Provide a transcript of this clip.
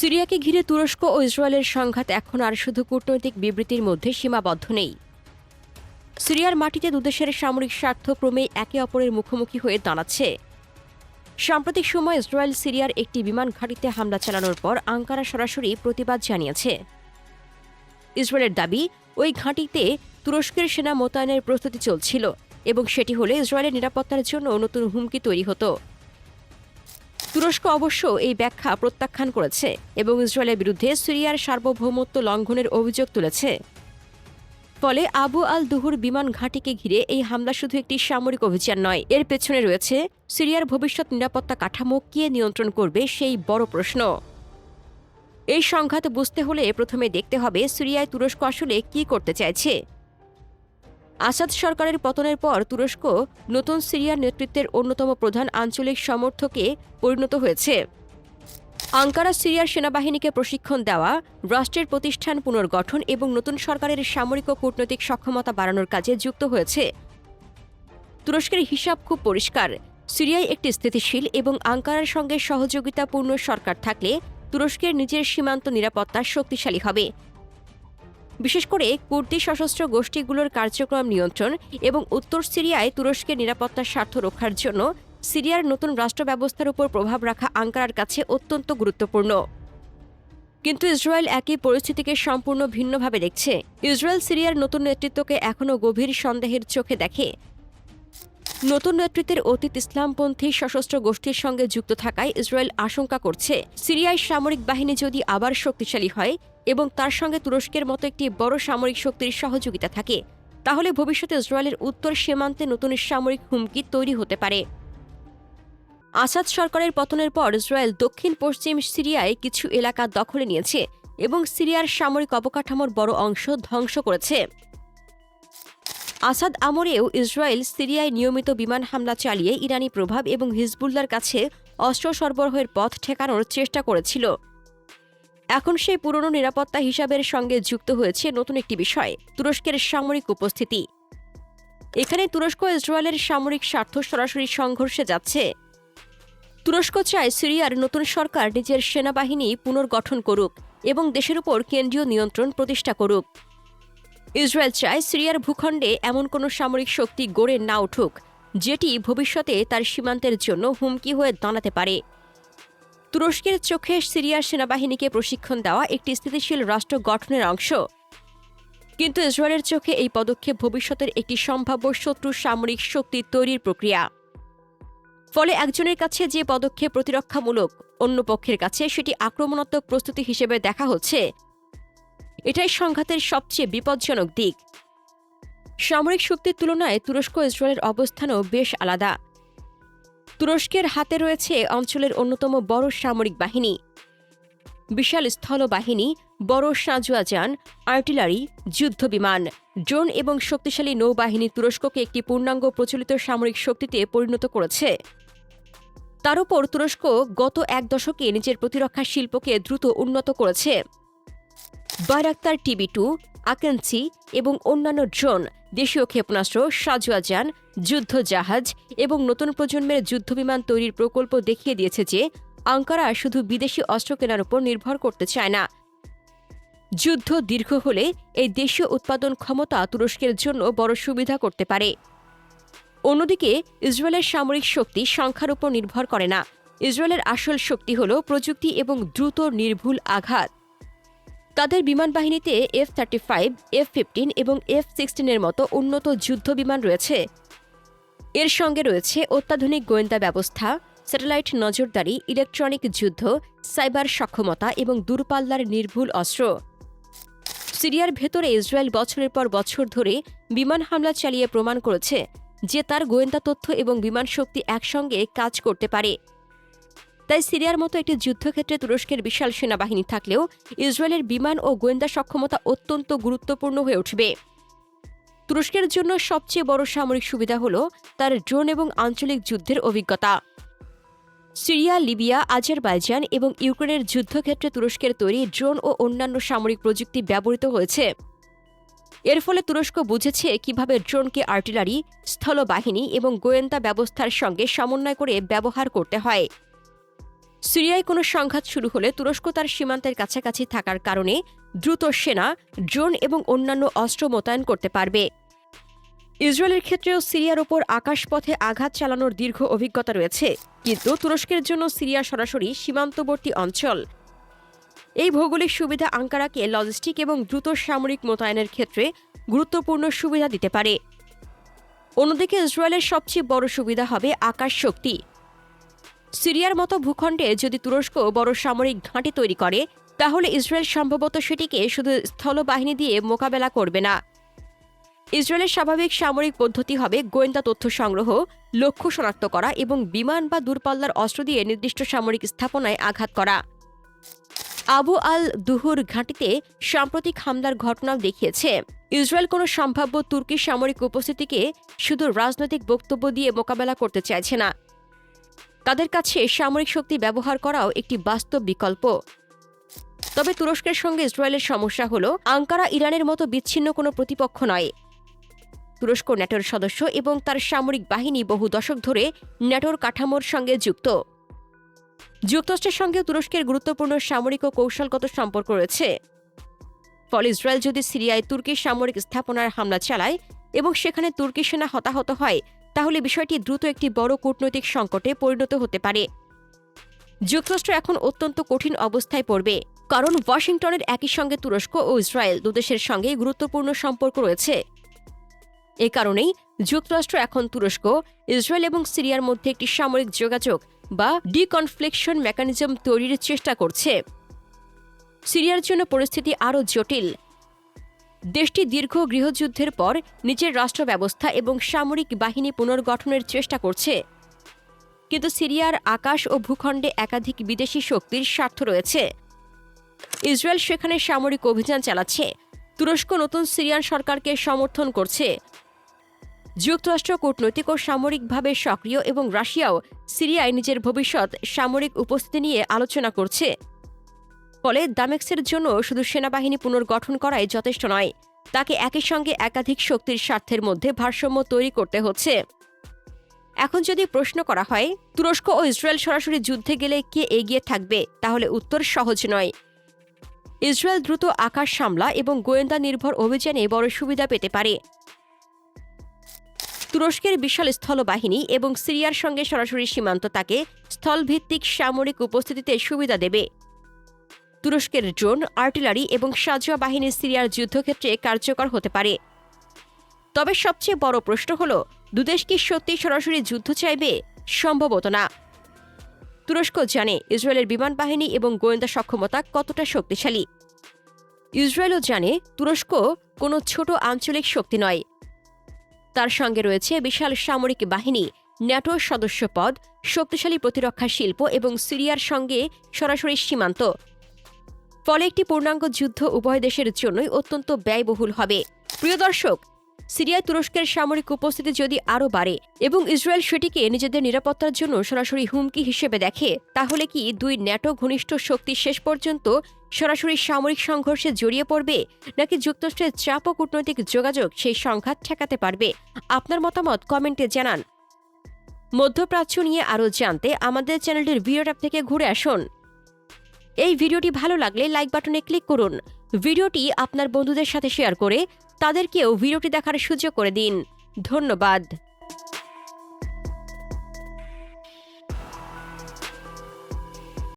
সিরিয়াকে ঘিরে তুরস্ক ও ইসরায়েলের সংঘাত এখন আর শুধু কূটনৈতিক বিবৃতির মধ্যে সীমাবদ্ধ নেই। সিরিয়ার মাটিতে দুদেশের সামরিক স্বার্থ ক্রমেই একে অপরের মুখোমুখি হয়ে দাঁড়াচ্ছে। সাম্প্রতিক সময় ইসরায়েল সিরিয়ার একটি বিমান ঘাঁটিতে হামলা চালানোর পর আঙ্কারা সরাসরি প্রতিবাদ জানিয়েছে। ইসরায়েলের দাবি, ওই ঘাঁটিতে তুরস্কের সেনা মোতায়েনের প্রস্তুতি চলছিল এবং সেটি হলে ইসরায়েলের নিরাপত্তার জন্য নতুন হুমকি তৈরি হতো। তুরস্ক অবশ্য এই ব্যাখ্যা প্রত্যাখ্যান করেছে এবং ইসরায়েলের বিরুদ্ধে সিরিয়ার সার্বভৌমত্ব লঙ্ঘনের অভিযোগ তুলেছে। ফলে আবু আল দুহুর বিমান ঘাঁটিকে ঘিরে এই হামলা শুধু একটি সামরিক অভিযান নয়, এর পেছনে রয়েছে সিরিয়ার ভবিষ্যৎ নিরাপত্তা কাঠামো কে নিয়ন্ত্রণ করবে সেই বড় প্রশ্ন। এই সংঘাত বুঝতে হলে প্রথমে দেখতে হবে সিরিয়ায় তুরস্ক আসলে কি করতে চাইছে। আসাদ সরকারের পতনের পর তুরস্ক নতুন সিরিয়ার নেতৃত্বের অন্যতম প্রধান আঞ্চলিক সমর্থকে পরিণত হয়েছে। আঙ্কারা সিরিয়ার সেনাবাহিনীকে প্রশিক্ষণ দেওয়া, রাষ্ট্রের প্রতিষ্ঠান পুনর্গঠন এবং নতুন সরকারের সামরিক ও কূটনৈতিক সক্ষমতা বাড়ানোর কাজে যুক্ত হয়েছে। তুরস্কের হিসাব খুব পরিষ্কার। সিরিয়ায় একটি স্থিতিশীল এবং আঙ্কারার সঙ্গে সহযোগিতাপূর্ণ সরকার থাকলে তুরস্কের নিজের সীমান্ত নিরাপত্তা শক্তিশালী হবে। বিশেষ করে কুর্দি সশস্ত্র গোষ্ঠীগুলোর কার্যক্রম নিয়ন্ত্রণ এবং উত্তর সিরিয়ায় তুরস্কের নিরাপত্তার স্বার্থ রক্ষার জন্য সিরিয়ার নতুন রাষ্ট্র ব্যবস্থার উপর প্রভাব রাখা আঙ্কারার কাছে অত্যন্ত গুরুত্বপূর্ণ। কিন্তু ইসরায়েল একই পরিস্থিতিকে সম্পূর্ণ ভিন্নভাবে দেখছে। ইসরায়েল সিরিয়ার নতুন নেতৃত্বকে এখনও গভীর সন্দেহের চোখে দেখে। নতুন নেতৃত্বের অতীত ইসলামপন্থী সশস্ত্র গোষ্ঠীর সঙ্গে যুক্ত থাকায় ইসরায়েল আশঙ্কা করছে, সিরিয়ায় সামরিক বাহিনী যদি আবার শক্তিশালী হয় এবং তার সঙ্গে তুরস্কের মতো একটি বড় সামরিক শক্তির সহযোগিতা থাকে, তাহলে ভবিষ্যতে ইসরায়েলের উত্তর সীমান্তে নতুন সামরিক হুমকি তৈরি হতে পারে। আসাদ সরকারের পতনের পর ইসরায়েল দক্ষিণ পশ্চিম সিরিয়ায় কিছু এলাকা দখলে নিয়েছে এবং সিরিয়ার সামরিক অবকাঠামোর বড় অংশ ধ্বংস করেছে। আসাদ আমলেও ইসরায়েল সিরিয়ায় নিয়মিত বিমান হামলা চালিয়ে ইরানি প্রভাব এবং হিজবুল্লার কাছে অস্ত্র সরবরাহের পথ ঠেকানোর চেষ্টা করেছিল। এখন সেই পুরনো নিরাপত্তা হিসাবের সঙ্গে যুক্ত হয়েছে নতুন একটি বিষয়, তুরস্কের সামরিক উপস্থিতি। এখানে তুরস্ক ইসরায়েলের সামরিক স্বার্থ সরাসরি সংঘর্ষে যাচ্ছে। তুরস্ক চায় সিরিয়ার নতুন সরকার নিজের সেনাবাহিনী পুনর্গঠন করুক এবং দেশের উপর কেন্দ্রীয় নিয়ন্ত্রণ প্রতিষ্ঠা করুক। ইসরায়েল চায় সিরিয়ার ভূখণ্ডে এমন কোনো সামরিক শক্তি গড়ে না উঠুক যেটি ভবিষ্যতে তার সীমান্তের জন্য হুমকি হয়ে দাঁড়াতে পারে। তুরস্কের চোখে সিরিয়ার সেনাবাহিনীকে প্রশিক্ষণ দেওয়া একটি স্থিতিশীল রাষ্ট্র গঠনের অংশ। কিন্তু ইসরায়েলের চোখে এই পদক্ষেপ ভবিষ্যতের একটি সম্ভাব্য শত্রু সামরিক শক্তি তৈরির প্রক্রিয়া। ফলে একজনের কাছে যে পদক্ষেপ প্রতিরক্ষামূলক, অন্য পক্ষের কাছে সেটি আক্রমণাত্মক প্রস্তুতি হিসেবে দেখা হচ্ছে। এটাই সংঘাতের সবচেয়ে বিপজ্জনক দিক। সামরিক শক্তির তুলনায় তুরস্ক ইসরায়েলের অবস্থানও বেশ আলাদা। তুরস্কের হাতে রয়েছে অঞ্চলের অন্যতম বড় সামরিক বাহিনী, বিশাল স্থলবাহিনী, বড় সাঁজোয়া যান, আর্টিলারি, যুদ্ধবিমান, ড্রোন এবং শক্তিশালী নৌবাহিনী তুরস্ককে একটি পূর্ণাঙ্গ প্রচলিত সামরিক শক্তিতে পরিণত করেছে। তার উপর তুরস্ক গত এক দশকে নিজের প্রতিরক্ষা শিল্পকে দ্রুত উন্নত করেছে। বাইরাক্তার TB2, আকান্সি এবং অন্যান্য ড্রোন, দেশীয় ক্ষেপণাস্ত্র, সাঁজোয়া যান, যুদ্ধ জাহাজ এবং নতুন প্রজন্মের যুদ্ধবিমান তৈরির প্রকল্প দেখিয়ে দিয়েছে যে আঙ্কারা শুধু বিদেশি অস্ত্র কেনার উপর নির্ভর করতে চায় না। যুদ্ধ দীর্ঘ হলে এই দেশীয় উৎপাদন ক্ষমতা তুরস্কের জন্য বড় সুবিধা করতে পারে। অন্যদিকে ইসরায়েলের সামরিক শক্তি সংখ্যার উপর নির্ভর করে না। ইসরায়েলের আসল শক্তি হল প্রযুক্তি এবং দ্রুত নির্ভুল আঘাত। তাদের বিমান বাহিনীতে F-35, F-15 এবং F-16 এর মতো উন্নত যুদ্ধ বিমান রয়েছে। এর সঙ্গে রয়েছে অত্যাধুনিক গোয়েন্দা ব্যবস্থা, স্যাটেলাইট নজরদারি, ইলেকট্রনিক যুদ্ধ, সাইবার সক্ষমতা এবং দূরপাল্লার নির্ভুল অস্ত্র। সিরিয়ার ভেতরে ইসরায়েল বছরের পর বছর ধরে বিমান হামলা চালিয়ে প্রমাণ করেছে যে তার গোয়েন্দা তথ্য এবং বিমান শক্তি একসঙ্গে কাজ করতে পারে। তাই সিরিয়ার মতো একটি যুদ্ধক্ষেত্রে তুরস্কের বিশাল সেনাবাহিনী থাকলেও ইসরায়েলের বিমান ও গোয়েন্দা সক্ষমতা অত্যন্ত গুরুত্বপূর্ণ হয়ে উঠবে। তুরস্কের জন্য সবচেয়ে বড় সামরিক সুবিধা হল তার ড্রোন এবং আঞ্চলিক যুদ্ধের অভিজ্ঞতা। সিরিয়া, লিবিয়া, আজারবাইজান এবং ইউক্রেনের যুদ্ধক্ষেত্রে তুরস্কের তৈরি ড্রোন ও অন্যান্য সামরিক প্রযুক্তি ব্যবহৃত হয়েছে। এর ফলে তুরস্ক বুঝেছে কিভাবে ড্রোনকে আর্টিলারি, স্থলবাহিনী এবং গোয়েন্দা ব্যবস্থার সঙ্গে সমন্বয় করে ব্যবহার করতে হয়। সিরিয়ায় কোনো সংঘাত শুরু হলে তুরস্ক তার সীমান্তের কাছাকাছি থাকার কারণে দ্রুত সেনা, ড্রোন এবং অন্যান্য অস্ত্র মোতায়েন করতে পারবে। ইসরায়েলের ক্ষেত্রেও সিরিয়ার ওপর আকাশপথে আঘাত চালানোর দীর্ঘ অভিজ্ঞতা রয়েছে, কিন্তু তুরস্কের জন্য সিরিয়া সরাসরি সীমান্তবর্তী অঞ্চল। এই ভৌগোলিক সুবিধা আঙ্কারাকে লজিস্টিক এবং দ্রুত সামরিক মোতায়েনের ক্ষেত্রে গুরুত্বপূর্ণ সুবিধা দিতে পারে। অন্যদিকে ইসরায়েলের সবচেয়ে বড় সুবিধা হবে আকাশ শক্তি। সিরিয়ার মতো ভূখণ্ডে যদি তুরস্ক বড় সামরিক ঘাঁটি তৈরি করে, তাহলে ইসরায়েল সম্ভবত সেটিকে শুধু স্থলবাহিনী দিয়ে মোকাবেলা করবে না। ইসরায়েলের স্বাভাবিক সামরিক পদ্ধতি হবে গোয়েন্দা তথ্য সংগ্রহ, লক্ষ্য শনাক্ত করা এবং বিমান বা দূরপাল্লার অস্ত্র দিয়ে নির্দিষ্ট সামরিক স্থাপনায় আঘাত করা। আবু আল দুহুর ঘাঁটিতে সাম্প্রতিক হামলার ঘটনাও দেখিয়েছে ইসরায়েল কোনো সম্ভাব্য তুর্কি সামরিক উপস্থিতিকে শুধু রাজনৈতিক বক্তব্য দিয়ে মোকাবেলা করতে চাইছে না। তাদের কাছে সামরিক শক্তি ব্যবহার করাও একটি বাস্তব বিকল্প। তবে তুরস্কের সঙ্গে ইসরায়েলের সমস্যা হল আঙ্কারা ইরানের মতো বিচ্ছিন্ন কোনো প্রতিপক্ষ নয়। তুরস্ক ন্যাটোর সদস্য এবং তার সামরিক বাহিনী বহু দশক ধরে ন্যাটোর কাঠামোর সঙ্গে যুক্ত। যুক্তরাষ্ট্রের সঙ্গে তুরস্কের গুরুত্বপূর্ণ সামরিক ও কৌশলগত সম্পর্ক রয়েছে। ফলে ইসরায়েল যদি সিরিয়ায় তুর্কি সামরিক স্থাপনার হামলা চালায় এবং সেখানে তুর্কি সেনা হতাহত হয়, তাহলে বিষয়টি দ্রুত একটি বড় কূটনৈতিক সংকটে পরিণত হতে পারে। যুক্তরাষ্ট্র এখন অত্যন্ত কঠিন অবস্থায় পড়বে, কারণ ওয়াশিংটনের একই সঙ্গে তুরস্ক ও ইসরায়েল দুদেশের সঙ্গে গুরুত্বপূর্ণ সম্পর্ক রয়েছে। এ কারণেই যুক্তরাষ্ট্র এখন তুরস্ক, ইসরায়েল এবং সিরিয়ার মধ্যে একটি সামরিক যোগাযোগ বা ডিকনফ্লিকশন মেকানিজম তৈরির চেষ্টা করছে। সিরিয়ার জন্য পরিস্থিতি আরও জটিল। দেশটি দীর্ঘ গৃহযুদ্ধের পর নিজের রাষ্ট্র ব্যবস্থা এবং সামরিক বাহিনী পুনর্গঠনের চেষ্টা করছে, কিন্তু সিরিয়ার আকাশ ও ভূখণ্ডে একাধিক বিদেশি শক্তির স্বার্থ রয়েছে। ইসরায়েল সেখানে সামরিক অভিযান চালাচ্ছে, তুরস্ক নতুন সিরিয়ান সরকারকে সমর্থন করছে, যুক্তরাষ্ট্র কূটনৈতিক ও সামরিকভাবে সক্রিয় এবং রাশিয়াও সিরিয়ায় নিজের ভবিষ্যৎ সামরিক উপস্থিতি নিয়ে আলোচনা করছে। ফলে দামেস্কের জন্য শুধু সেনাবাহিনী পুনর্গঠন করাই যথেষ্ট নয়, তাকে একই সঙ্গে একাধিক শক্তির স্বার্থের মধ্যে ভারসাম্য তৈরি করতে হচ্ছে। এখন যদি প্রশ্ন করা হয় তুরস্ক ও ইসরায়েল সরাসরি যুদ্ধে গেলে কে এগিয়ে থাকবে, তাহলে উত্তর সহজ নয়। ইসরায়েল দ্রুত আকাশ হামলা এবং গোয়েন্দা নির্ভর অভিযানে বড় সুবিধা পেতে পারে। তুরস্কের বিশাল স্থলবাহিনী এবং সিরিয়ার সঙ্গে সরাসরি সীমান্ত তাকে স্থলভিত্তিক সামরিক উপস্থিতিতে সুবিধা দেবে। তুরস্কের ড্রোন, আর্টিলারি এবং সাঁজোয়া বাহিনী সিরিয়ার যুদ্ধক্ষেত্রে কার্যকর হতে পারে। তবে সবচেয়ে বড় প্রশ্ন হল, দুদেশ কি সত্যি সরাসরি যুদ্ধ চাইবে? সম্ভবত না। তুরস্ক জানে ইসরায়েলের বিমান বাহিনী এবং গোয়েন্দা সক্ষমতা কতটা শক্তিশালী। ইসরায়েলও জানে তুরস্ক কোনো ছোট আঞ্চলিক শক্তি নয়। তার সঙ্গে রয়েছে বিশাল সামরিক বাহিনী, ন্যাটো সদস্যপদ, শক্তিশালী প্রতিরক্ষা শিল্প এবং সিরিয়ার সঙ্গে সরাসরি সীমান্ত। ফলে একটি পূর্ণাঙ্গ যুদ্ধ উভয় দেশের জন্যই অত্যন্ত ব্যয়বহুল হবে। প্রিয় দর্শক, সিরিয়ায় তুরস্কের সামরিক উপস্থিতি যদি আরও বাড়ে এবং ইসরায়েল সেটিকে নিজেদের নিরাপত্তার জন্য সরাসরি হুমকি হিসেবে দেখে, তাহলে কি দুই ন্যাটো ঘনিষ্ঠ শক্তি শেষ পর্যন্ত সরাসরি সামরিক সংঘর্ষে জড়িয়ে পড়বে, নাকি যুক্তরাষ্ট্রের চাপ ও কূটনৈতিক যোগাযোগ সেই সংঘাত ঠেকাতে পারবে? আপনার মতামত কমেন্টে জানান। মধ্যপ্রাচ্য নিয়ে আরও জানতে আমাদের চ্যানেলটির ভিডিও ট্যাব থেকে ঘুরে আসুন। এই ভিডিওটি ভালো লাগলে লাইক বাটনে ক্লিক করুন। ভিডিওটি আপনার বন্ধুদের সাথে শেয়ার করে তাদেরকেও ভিডিওটি দেখার সুযোগ করে দিন। ধন্যবাদ।